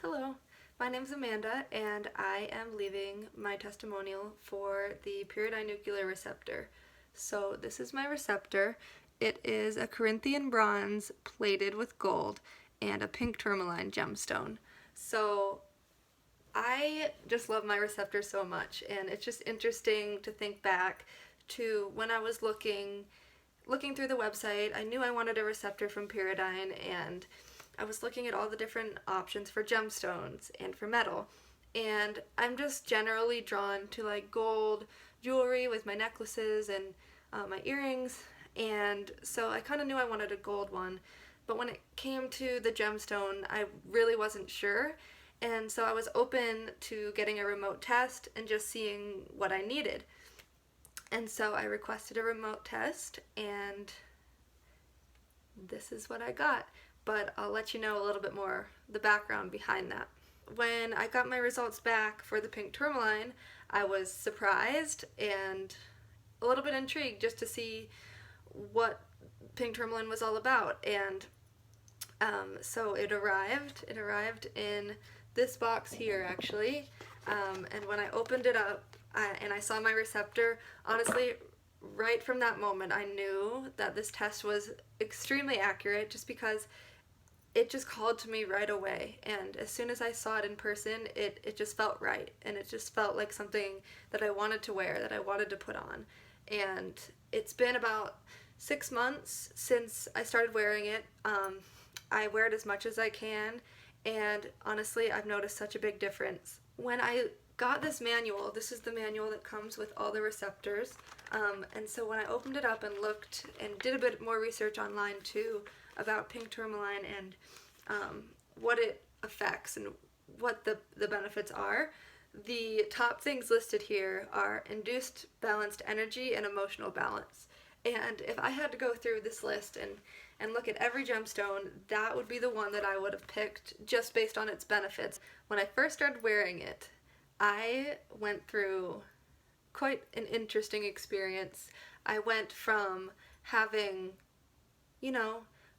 Hello, my name's Amanda, and I am leaving my testimonial for the Pyradyne Nuclear Receptor. So, this is my receptor. It is a Corinthian bronze plated with gold and a pink tourmaline gemstone. So, I just love my receptor so much, and it's just interesting to think back to when I was looking through the website. I knew I wanted a receptor from Pyradyne, and I was looking at all the different options for gemstones and for metal. And I'm just generally drawn to like gold jewelry with my necklaces and my earrings. And so I kind of knew I wanted a gold one. But when it came to the gemstone, I really wasn't sure. And so I was open to getting a remote test and just seeing what I needed. And so I requested a remote test, and this is what I got. But I'll let you know a little bit more the background behind that. When I got my results back for the pink tourmaline, I was surprised and a little bit intrigued just to see what pink tourmaline was all about. And so it arrived. It arrived in this box here, actually. And when I opened it up and I saw my receptor, honestly, right from that moment, I knew that this test was extremely accurate just because it just called to me right away. And as soon as I saw it in person, it just felt right. And it just felt like something that I wanted to wear, that I wanted to put on. And it's been about 6 months since I started wearing it. I wear it as much as I can, and honestly, I've noticed such a big difference. When I got this manual, this is the manual that comes with all the receptors, and so when I opened it up and looked and did a bit more research online too about pink tourmaline and what it affects and what the benefits are, the top things listed here are induced balanced energy and emotional balance. And if I had to go through this list and look at every gemstone, that would be the one that I would have picked just based on its benefits. When I first started wearing it, I went through quite an interesting experience. I went from having,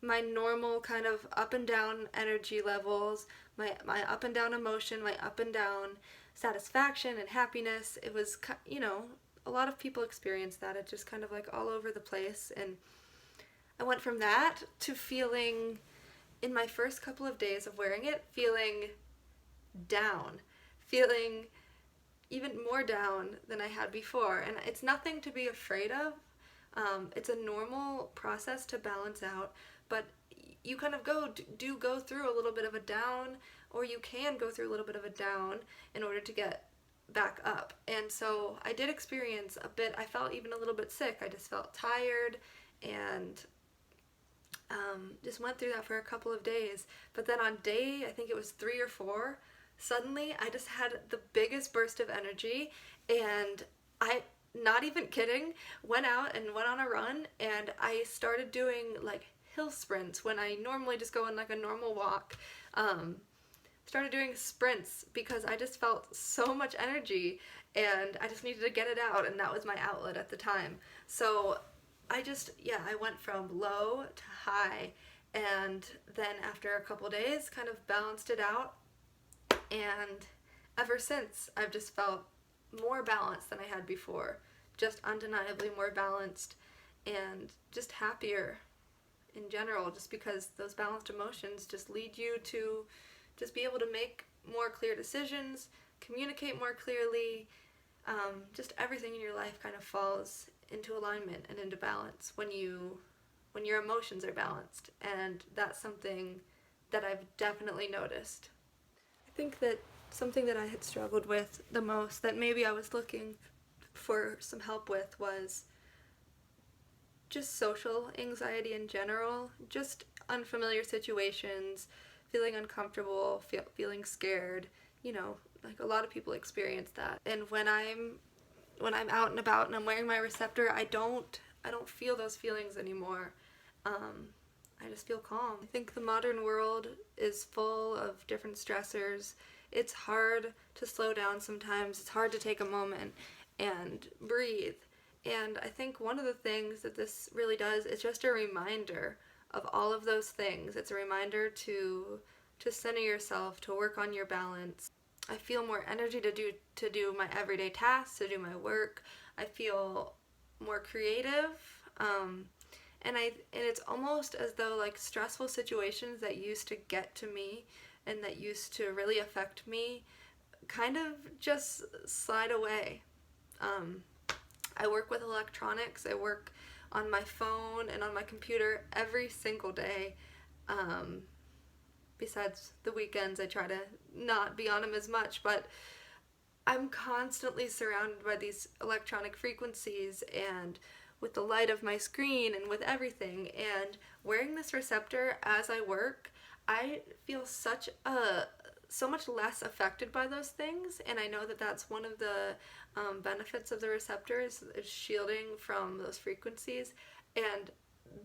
my normal kind of up and down energy levels, my up and down emotion, my up and down satisfaction and happiness. It was, a lot of people experience that. It's just kind of like all over the place. And I went from that to feeling, in my first couple of days of wearing it, feeling down, feeling even more down than I had before. And it's nothing to be afraid of. It's a normal process to balance out, but you kind of go through a little bit of a down, or you can go through a little bit of a down in order to get back up. And so I did experience a bit, I felt even a little bit sick. I just felt tired and just went through that for a couple of days. But then on day, I think it was 3 or 4, suddenly I just had the biggest burst of energy, and I, not even kidding, went out and went on a run, and I started doing like hill sprints when I normally just go on like a normal walk. Started doing sprints because I just felt so much energy and I just needed to get it out, and that was my outlet at the time. So I went from low to high, and then after a couple days kind of balanced it out, and ever since I've just felt more balanced than I had before, just undeniably more balanced and just happier in general, just because those balanced emotions just lead you to just be able to make more clear decisions, communicate more clearly. Just everything in your life kind of falls into alignment and into balance when your emotions are balanced, and that's something that I've definitely noticed. I think that something that I had struggled with the most, that maybe I was looking for some help with, was just social anxiety in general, just unfamiliar situations, feeling uncomfortable, feeling scared, like a lot of people experience that. And when I'm out and about and I'm wearing my receptor, I don't feel those feelings anymore. I just feel calm. I think the modern world is full of different stressors. It's hard to slow down sometimes. It's hard to take a moment and breathe. And I think one of the things that this really does is just a reminder of all of those things. It's a reminder to to center yourself, to work on your balance. I feel more energy to do my everyday tasks, to do my work. I feel more creative. And it's almost as though like stressful situations that used to get to me and that used to really affect me kind of just slide away. I work with electronics. I work on my phone and on my computer every single day. Besides the weekends, I try to not be on them as much, but I'm constantly surrounded by these electronic frequencies and with the light of my screen and with everything. And wearing this receptor as I work, I feel so much less affected by those things, and I know that that's one of the benefits of the receptors is shielding from those frequencies, and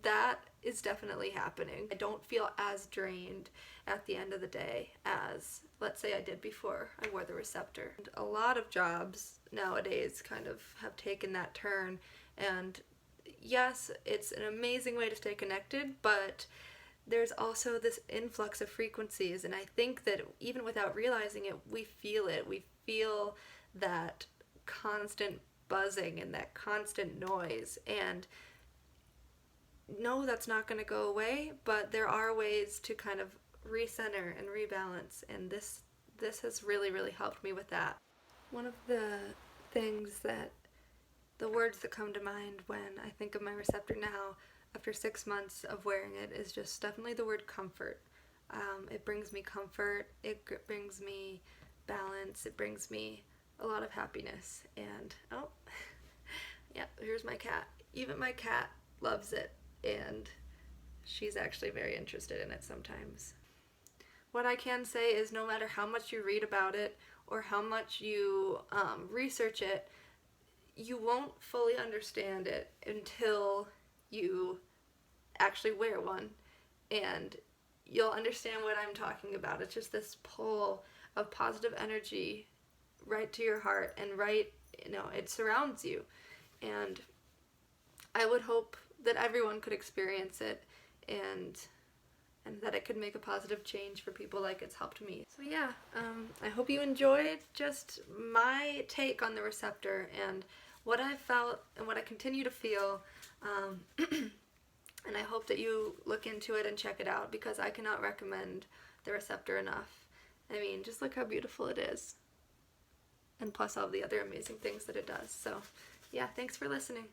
that is definitely happening. I don't feel as drained at the end of the day as, let's say, I did before I wore the receptor. And a lot of jobs nowadays kind of have taken that turn, and yes, it's an amazing way to stay connected, but there's also this influx of frequencies, and I think that even without realizing it, we feel it. We feel that constant buzzing and that constant noise, and no, that's not going to go away, but there are ways to kind of recenter and rebalance, and this has really, really helped me with that. One of the things that the words that come to mind when I think of my receptor now after 6 months of wearing it is just definitely the word comfort. It brings me comfort, it brings me balance, it brings me a lot of happiness. And oh, yeah, here's my cat. Even my cat loves it, and she's actually very interested in it sometimes. What I can say is no matter how much you read about it or how much you research it, you won't fully understand it until you actually wear one, and you'll understand what I'm talking about. It's just this pull of positive energy right to your heart, and it surrounds you, and I would hope that everyone could experience it, and that it could make a positive change for people like it's helped me. So yeah, I hope you enjoyed just my take on the receptor and what I felt and what I continue to feel, and I hope that you look into it and check it out, because I cannot recommend the receptor enough. I mean, just look how beautiful it is, and plus all the other amazing things that it does. So yeah, thanks for listening.